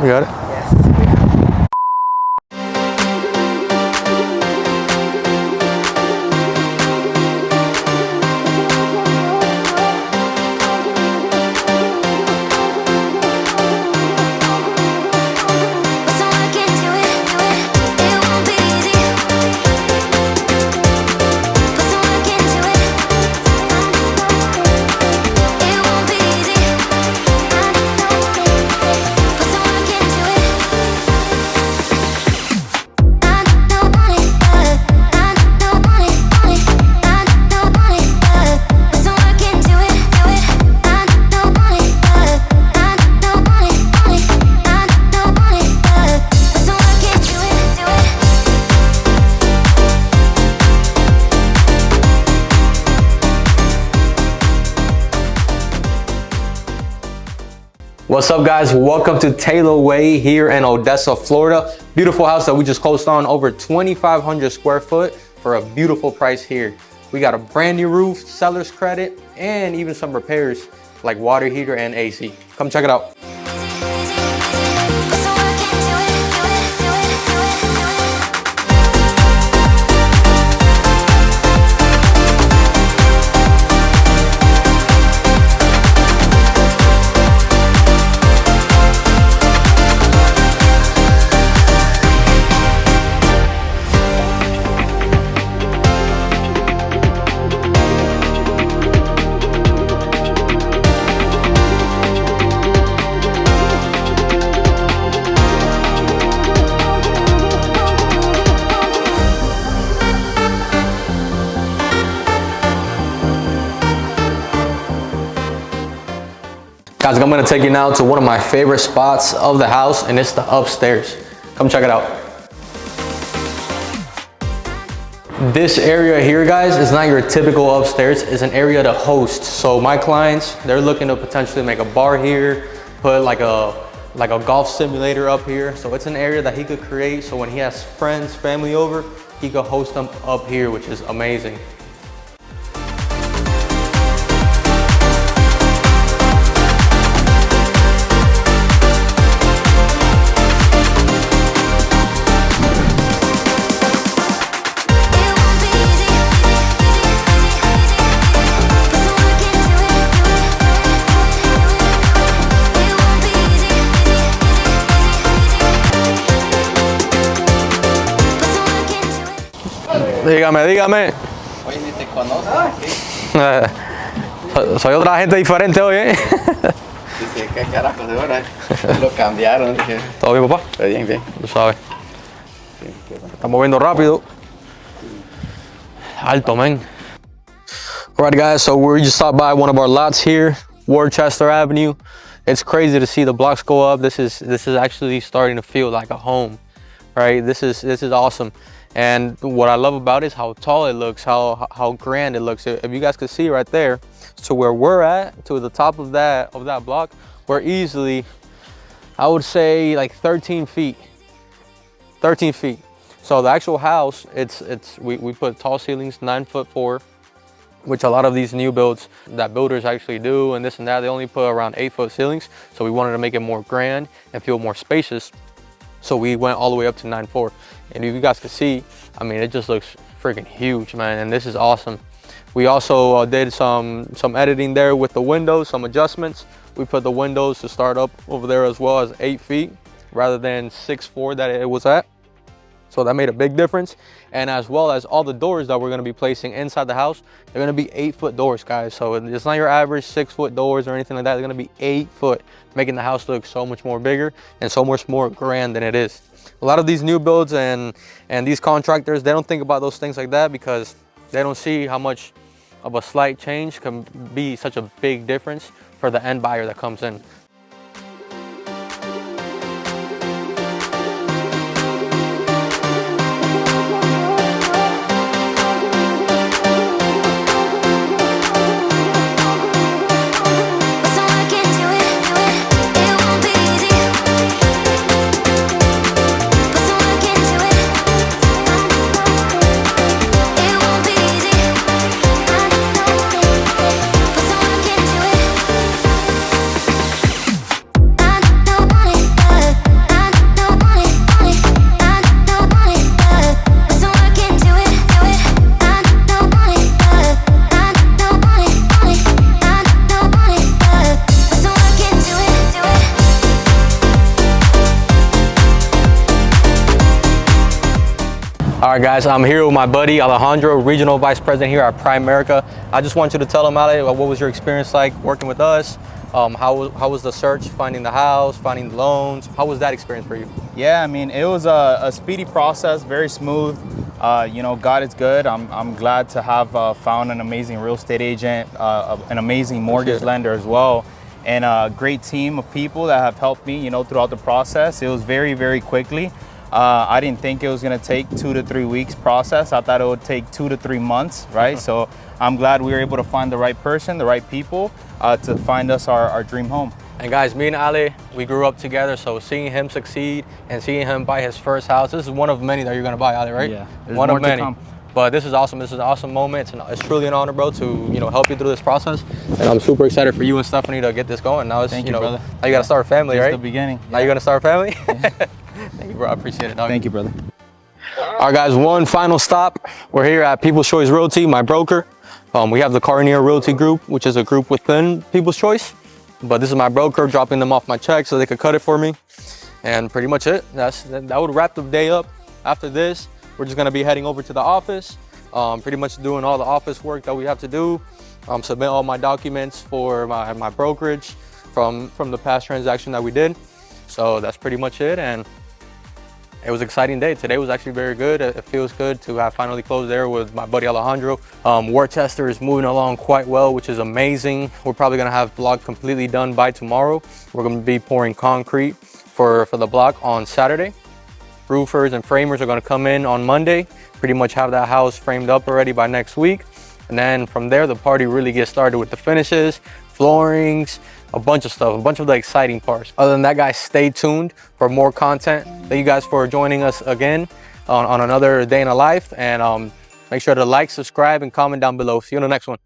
You got it? Yes. What's up, guys? Welcome to Taylor Way here in Odessa, Florida. Beautiful house that we just closed on, over 2,500 square foot for a beautiful price here. We got a brand new roof, seller's credit, and even some repairs like water heater and AC. Come check it out. Guys, I'm gonna take you now to one of my favorite spots of the house, and it's the upstairs. Come check it out. This area here, guys, is not your typical upstairs. It's an area to host. So my clients, they're looking to potentially make a bar here, put like a golf simulator up here. So it's an area that he could create. So when he has friends, family over, he could host them up here, which is amazing. Dígame. Oye, ni te conoces. Soy otra gente diferente hoy, ¿eh? Dice, ¿qué carajo de hora? Lo cambiaron. Dije, ¿Todo bien, papá? bien, bien. Tú sabes. Sí, Estamos moviendo rápido. Alto, man. Alright, guys, so we just stopped by one of our lots here, Worcester Avenue. It's crazy to see the blocks go up. This is actually starting to feel like a home, right? This is awesome. And what I love about it is how tall it looks, how grand it looks. If you guys could see right there, to where we're at, to the top of that block, we're easily, I would say, like 13 feet. 13 feet. So the actual house, we put tall ceilings, 9'4", which a lot of these new builds that builders actually do, and this and that, they only put around 8-foot ceilings. So we wanted to make it more grand and feel more spacious. So we went all the way up to 9'4". And if you guys can see, I mean, it just looks freaking huge, man. And this is awesome. We also did some editing there with the windows, some adjustments. We put the windows to start up over there as well as 8 feet rather than 6'4" that it was at. So that made a big difference. And as well as all the doors that we're gonna be placing inside the house, they're gonna be 8-foot doors, guys. So it's not your average 6-foot doors or anything like that. They're gonna be 8 foot, making the house look so much more bigger and so much more grand than it is. A lot of these new builds and these contractors, they don't think about those things like that because they don't see how much of a slight change can be such a big difference for the end buyer that comes in. All right, guys, I'm here with my buddy Alejandro, Regional Vice President here at Primerica. I just want you to tell him, Ale, what was your experience like working with us? How was the search, finding the house, finding the loans? How was that experience for you? Yeah, I mean, it was a speedy process, very smooth. You know, God is good. I'm glad to have found an amazing real estate agent, an amazing mortgage lender as well, and a great team of people that have helped me, you know, throughout the process. It was very, very quickly. I didn't think it was going to take 2 to 3 weeks process. I thought it would take 2 to 3 months, right? So I'm glad we were able to find the right person, the right people to find us our dream home. And guys, me and Ale, we grew up together, so seeing him succeed and seeing him buy his first house, this is one of many that you're gonna buy, Ale, right? Yeah, there's one more of many. to come. But this is awesome. This is an awesome moment. It's truly an honor, bro, to help you through this process. And I'm super excited for you and Stephanie to get this going. Now it's Thank you, brother. Now you gotta start a family, right? It's the beginning. Now you're gonna start a family. Thank you, bro. I appreciate it, dog. Thank you, brother. All right, guys, one final stop. We're here at People's Choice Realty, my broker. We have the Carnier Realty Group, which is a group within People's Choice. But this is my broker dropping them off my check so they could cut it for me. And pretty much it. That would wrap the day up. After this, we're just gonna be heading over to the office. Pretty much doing all the office work that we have to do. Submit all my documents for my brokerage from the past transaction that we did. So that's pretty much it. And it was an exciting day. Today was actually very good. It feels good to have finally closed there with my buddy Alejandro. Worcester is moving along quite well, which is amazing. We're probably gonna have block completely done by tomorrow. We're gonna be pouring concrete for the block on Saturday. Roofers and framers are gonna come in on Monday, pretty much have that house framed up already by next week. And then from there, the party really gets started with the finishes, floorings, a bunch of stuff, a bunch of the exciting parts. Other than that, guys, stay tuned for more content. Thank you guys for joining us again on another day in a life. And make sure to like, subscribe, and comment down below. See you on the next one.